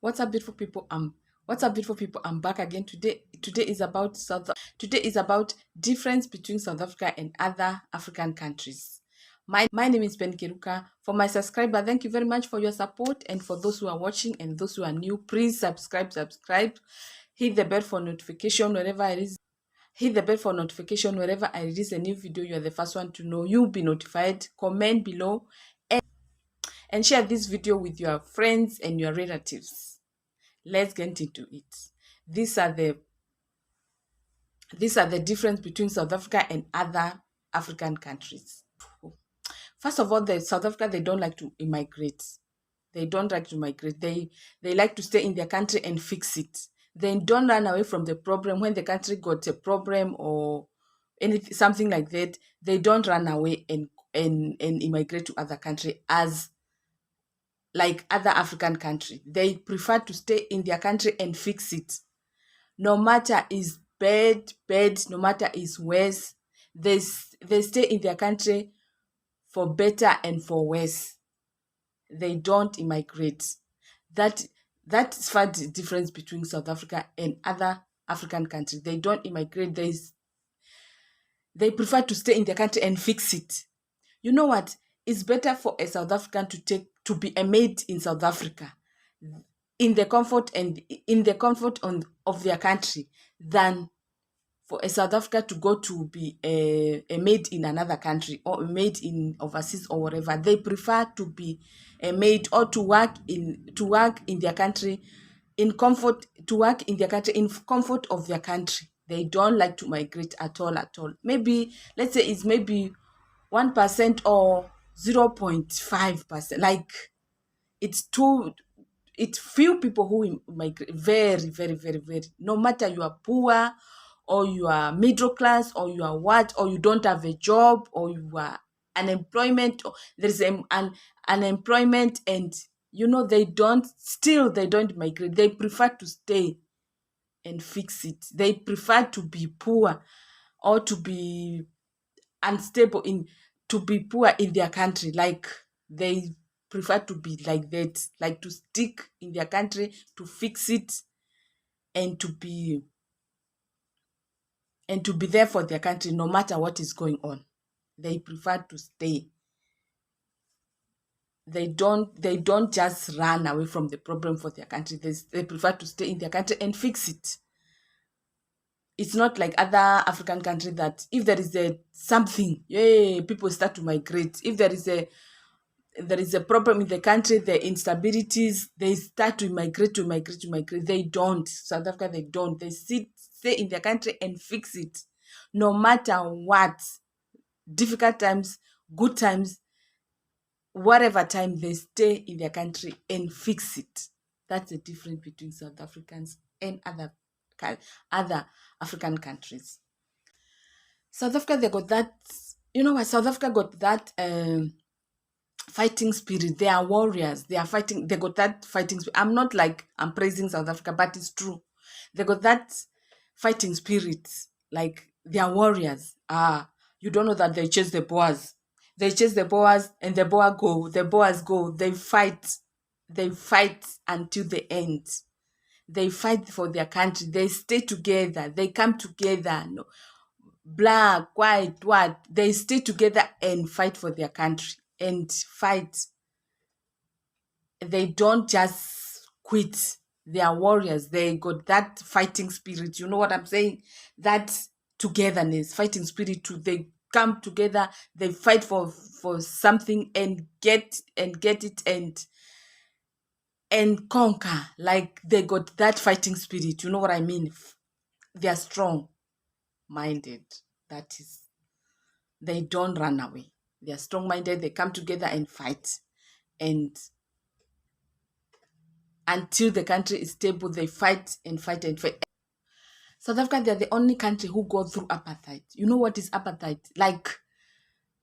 What's up, beautiful people? What's up, beautiful people? I'm back again today. Today is about difference between South Africa and other African countries. My name is Ben Keruka. For my subscriber, thank you very much for your support, and for those who are watching and those who are new, please subscribe. Hit the bell for notification wherever it is. Hit the bell for notification wherever I release a new video. You are the first one to know. You'll be notified. Comment below and share this video with your friends and your relatives. Let's get into it. These are the difference between South Africa and other African countries. First of all, the South Africa, they don't like to immigrate. They don't like to migrate. They like to stay in their country and fix it. They don't run away from the problem when the country got a problem or anything, something like that. They don't run away and immigrate to other country as like other African country. They prefer to stay in their country and fix it. No matter is bad, no matter is worse, they stay in their country for better and for worse. They don't immigrate. That's far the difference between South Africa and other African countries. They don't immigrate. They prefer to stay in their country and fix it. You know what? It's better for a South African to be a maid in South Africa in the comfort of their country than for a South Africa to go to be a maid in another country or a maid in overseas or whatever. They prefer to be a maid or to work in their country in comfort, to work in their country in comfort of their country. They don't like to migrate at all. Maybe let's say it's maybe 1% or 0.5%. Like it's few people who migrate. Very, very, very, very. No matter you are poor or you are middle class or you are what, or you don't have a job or you are unemployment, or there is an unemployment, and they don't migrate. They prefer to stay and fix it. They prefer to be poor or to be unstable to be poor in their country. Like they prefer to be like that, like to stick in their country, to fix it, and to be there for their country no matter what is going on. They prefer to stay. They don't just run away from the problem for their country. They prefer to stay in their country and fix it. It's not like other African countries that if there is something, people start to migrate. If there is a problem in the country, the instabilities, they start to migrate. They don't. South Africa, they don't. They stay in their country and fix it. No matter what, difficult times, good times, whatever time, they stay in their country and fix it. That's the difference between South Africans and other African countries. South Africa, they got that, South Africa got that fighting spirit. They are warriors. They are fighting. They got that fighting spirit. I'm praising South Africa, but it's true. They got that fighting spirit. Like they are warriors. You don't know that they chase the Boers. They chase the Boers and the Boers go. They fight. They fight until the end. They fight for their country. They stay together. They come together. No, black, white, what? They stay together and fight for their country and fight. They don't just quit. They are warriors. They got that fighting spirit. You know what I'm saying? That togetherness, fighting spirit. They come together. They fight for something and get it and conquer. Like they got that fighting spirit. You know what I mean? They are strong-minded. That is, they don't run away. They are strong-minded. They come together and fight. And until the country is stable, they fight and fight and fight. South Africa, they're the only country who go through apartheid. You know what is apartheid? Like,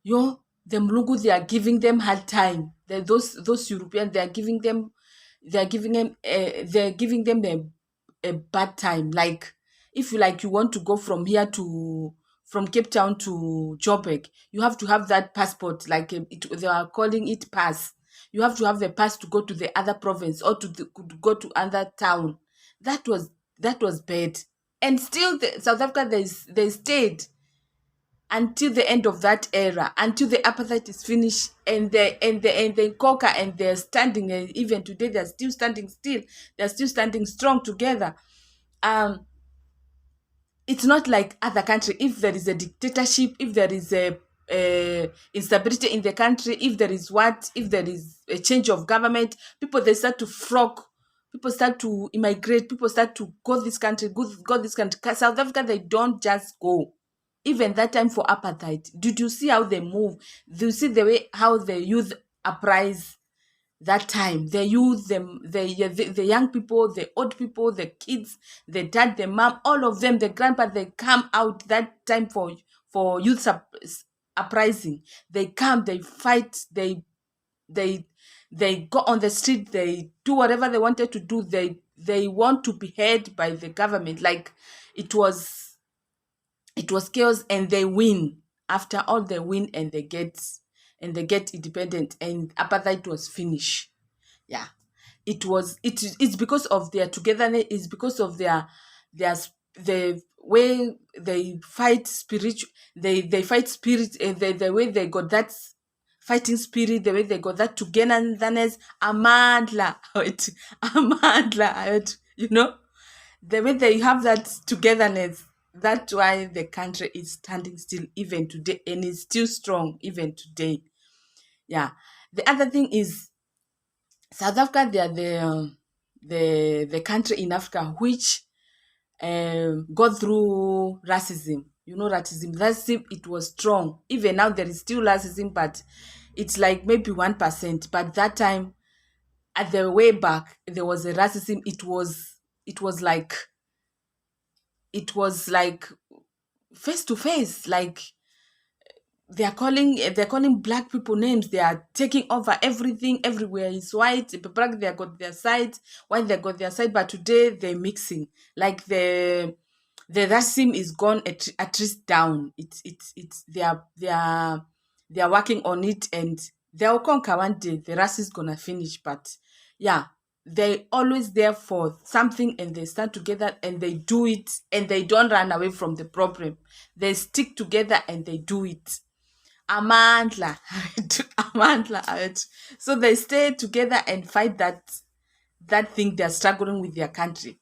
the Mlungu, they are giving them hard time. Those Europeans, they are giving them a bad time. Like, if you want to go from Cape Town to Joburg, you have to have that passport. Like they are calling it pass. You have to have a pass to go to the other province or to go to another town. That was bad. And still, South Africa, they stayed until the end of that era, until the apartheid is finished, and they conquer, and they're standing, and even today they're still standing still. They're still standing strong together. Um, it's not like other country. If there is a dictatorship, if there is a instability in the country, if there is a change of government, people, they start to flock, people start to immigrate, people start to go this country, go this country. South Africa, they don't just go. Even that time for apartheid, did you see how they move? Do you see the way how the youth uprise that time? The youth, the young people, the old people, the kids, the dad, the mom, all of them, the grandpa, they come out that time for youth uprising. They come, they fight, they they go on the street, they do whatever they wanted to do. They want to be heard by the government. Like, it was chaos, and they win. After all, they win, and they get independent, and apartheid was finished. Yeah, it's because of their togetherness. It's because of their the way they fight they fight spirit, and the way they got that fighting spirit, the way they got that togetherness, amandla. Amandla, the way they have that togetherness. That's why the country is standing still even today, and is still strong even today. Yeah. The other thing is, South Africa, they are the country in Africa which got through racism. Racism, it was strong. Even now, there is still racism, but it's like maybe 1%. But that time, at the way back, there was a racism. It was like face to face. Like, they're calling black people names. They are taking over everything. Everywhere is white. Black, they got their side. White, they got their side. But today, they're mixing. Like, the racism is gone at least down. It's they are working on it, and they'll conquer one day. The racism is gonna finish. But yeah, they always there for something, and they stand together, and they do it, and they don't run away from the problem. They stick together, and they do it. Amandla. Amandla. So they stay together and fight that thing they're struggling with their country.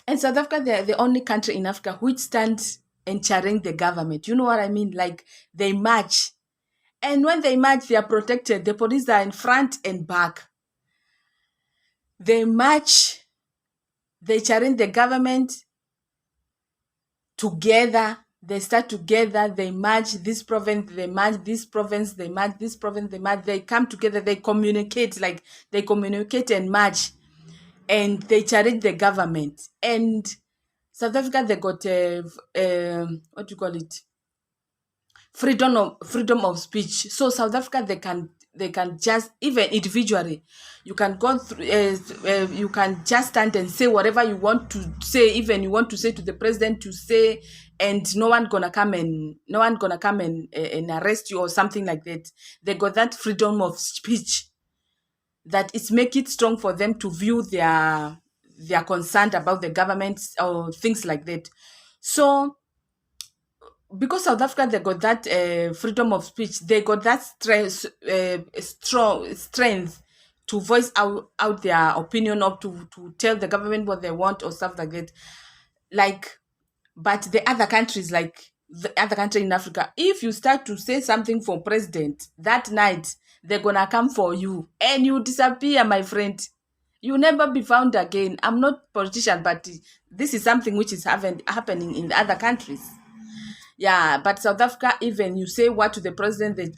And South Africa, they're the only country in Africa which stands and challenge the government. You know what I mean? Like, they march. And when they march, they are protected. The police are in front and back. They march, they challenge the government together. They start together, they march this province, they march this province, they march this province, they come together, they communicate, and march, and they challenge the government. And South Africa, they got what do you call it? Freedom of speech. So South Africa, they can just, even individually, you can go through, you can just stand and say whatever you want to say. Even you want to say to the president to say, and no one gonna come and arrest you or something like that. They got that freedom of speech, that it's make it strong for them to view their concern about the government or things like that. So, because South Africa, they got that freedom of speech, they got that strong strength to voice out their opinion, or to tell the government what they want or stuff like that. Like, but the other countries, like the other country in Africa, if you start to say something for president that night, they're gonna come for you, and you disappear, my friend. You never be found again. I'm not politician, but this is something which is happening in the other countries. Yeah, but South Africa, even you say what to the president,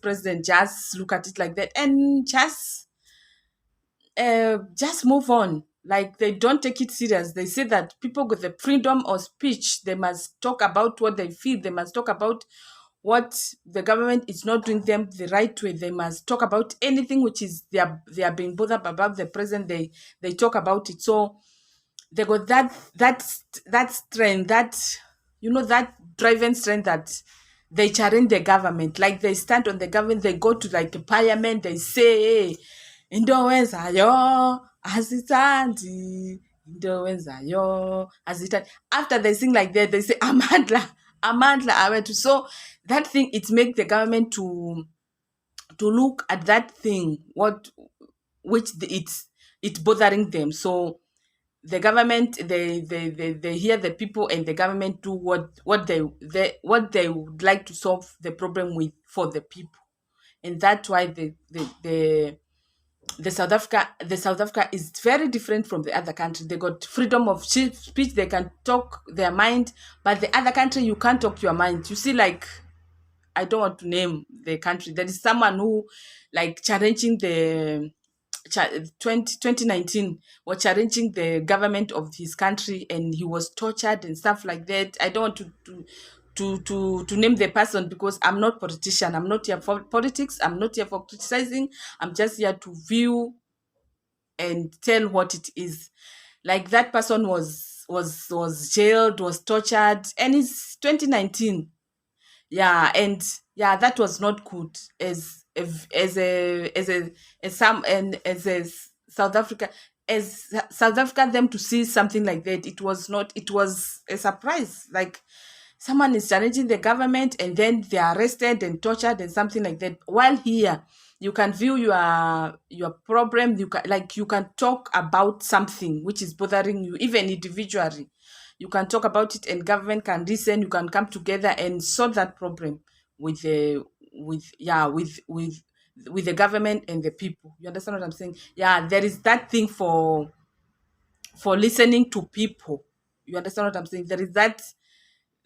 president just look at it like that, and just move on. Like, they don't take it serious. They say that people with the freedom of speech, they must talk about what they feel. They must talk about what the government is not doing them the right way. They must talk about anything which is they are being bothered about the president. They talk about it. So they got that strength, that driving strength, they challenge the government. Like they stand on the government, they go to like parliament, they say, hey, into wenzayo azithandi, into wenzayo azithandi. After they sing like that, they say amandla, amandla awethu. So that thing, it makes the government to look at that thing, what which it's bothering them. So the government, they hear the people, and the government do what they would like to solve the problem with for the people. And that's why the South Africa is very different from the other country. They got freedom of speech, they can talk their mind. But the other country, you can't talk your mind. You see, like, I don't want to name the country. There is someone who, like, challenging the 2019, was challenging the government of his country, and he was tortured and stuff like that. I don't want to name the person, because I'm not politician. I'm not here for politics. I'm not here for criticizing. I'm just here to view and tell what it is. Like, that person was jailed, was tortured, and it's 2019. Yeah, and yeah, that was not good as some, and as South Africa, them to see something like that. It was not, it was a surprise. Like, someone is challenging the government, and then they are arrested and tortured and something like that. While here, you can view your problem. You can talk about something which is bothering you, even individually. You can talk about it, and government can listen. You can come together and solve that problem with the with the government and the people. You understand what I'm saying? Yeah, there is that thing for listening to people. You understand what I'm saying? There is that,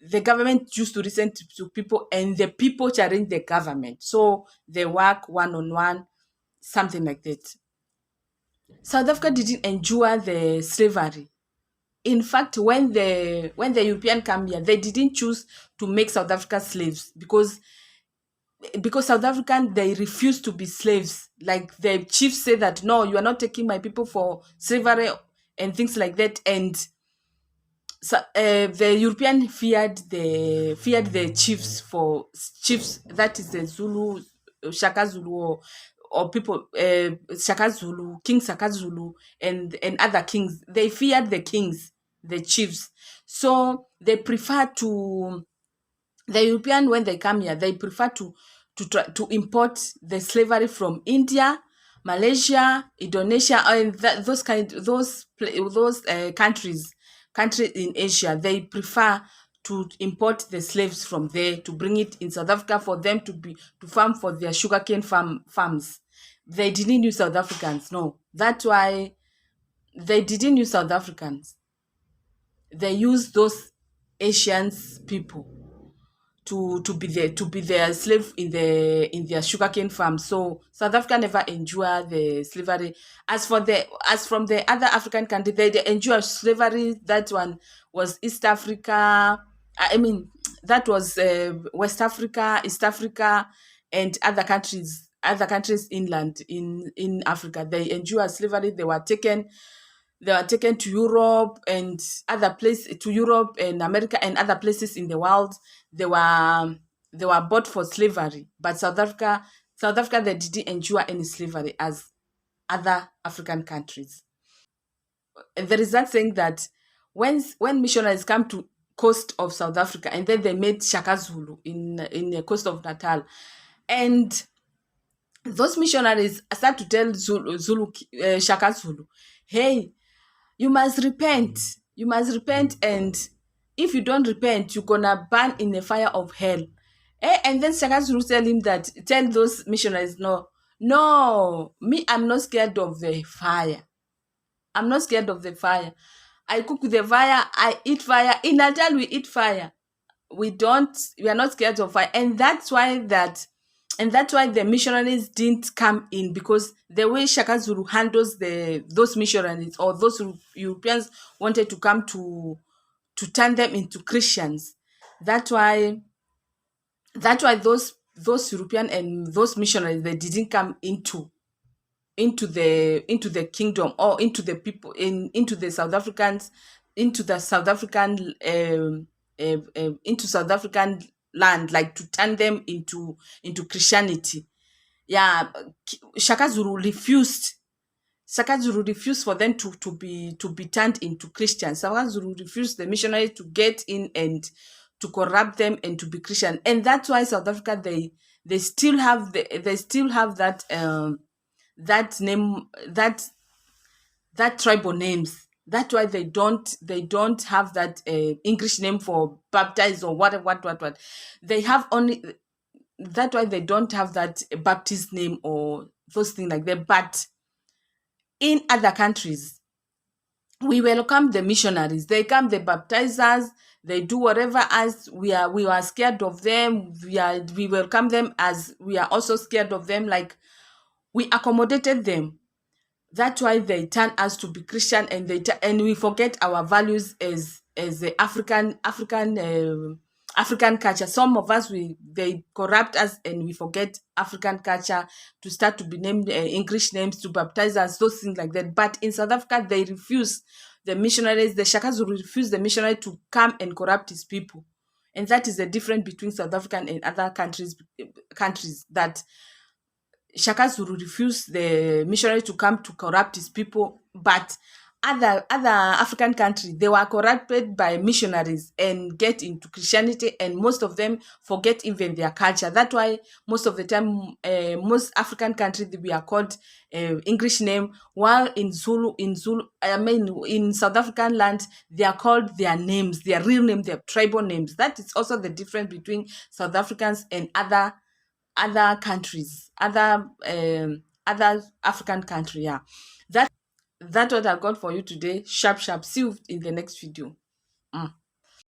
the government used to listen to people, and the people challenge the government. So they work one on one, something like that. South Africa didn't endure the slavery. In fact, when the European come here, they didn't choose to make South Africa slaves, because South African, they refuse to be slaves. Like, the chiefs say that, no, you are not taking my people for slavery and things like that. And so the European feared the chiefs, that is the Zulu, Shaka Zulu, or people, Shaka Zulu, King Shaka Zulu, and other kings. They feared the kings, the chiefs. So they prefer to, the European, when they come here, they prefer to import the slavery from India, Malaysia, Indonesia, and those countries in Asia. They prefer to import the slaves from there, to bring it in South Africa for them to farm for their sugarcane farms. They didn't use South Africans. No, that's why they didn't use South Africans. They used those Asians people to be their slave in their sugarcane farm. So South Africa never endured the slavery. As from the other African countries, they endured slavery. That one was East Africa. I mean, that was West Africa, East Africa, and other countries inland in Africa. They endured slavery. They were taken to Europe and Europe and America and other places in the world. They were bought for slavery. But South Africa, they didn't endure any slavery as other African countries. And there is that saying that when missionaries come to coast of South Africa, and then they made Shaka Zulu in the coast of Natal, and those missionaries start to tell Shaka Zulu, hey, you must repent. You must repent, and if you don't repent, you're gonna burn in the fire of hell. And then Shaka Zulu tell those missionaries, no, no, me, I'm not scared of the fire. I'm not scared of the fire. I cook with the fire, I eat fire. In Natal, we eat fire. We are not scared of fire. And that's why the missionaries didn't come in, because the way Shaka Zulu handles those missionaries, or those Europeans wanted to come to turn them into Christians. That's why those European and those missionaries, they didn't come into the kingdom, or into the people, into the South Africans, into the South African into South African land, like to turn them into Christianity. Yeah, Shaka Zulu refused. Shaka Zulu refused for them to be turned into Christians. Shaka Zulu refused the missionaries to get in and to corrupt them and to be Christian. And that's why South Africa, they still have that that name, that tribal names. That's why they don't have that English name for baptized or what. They have only, that's why they don't have that Baptist name or those things like that. But in other countries, we welcome the missionaries. They come, they baptize us, they do whatever, as we are scared of them. We welcome them as we are also scared of them. Like, we accommodated them. That's why they turn us to be Christian, and and we forget our values as the African culture. Some of us, they corrupt us and we forget African culture, to start to be named English names, to baptize us, those things like that. But in South Africa, they refuse the missionaries. The Shaka Zulu refuse the missionary to come and corrupt his people, and that is the difference between South African and other countries, that Shaka Zulu refused the missionary to come to corrupt his people, but other African countries, they were corrupted by missionaries and get into Christianity, and most of them forget even their culture. That's why most of the time, most African countries, we are called English name, while I mean, in South African land, they are called their names, their real name, their tribal names. That is also the difference between South Africans and other countries, other African country. Yeah, that's what I got for you today. Sharp, sharp. See you in the next video.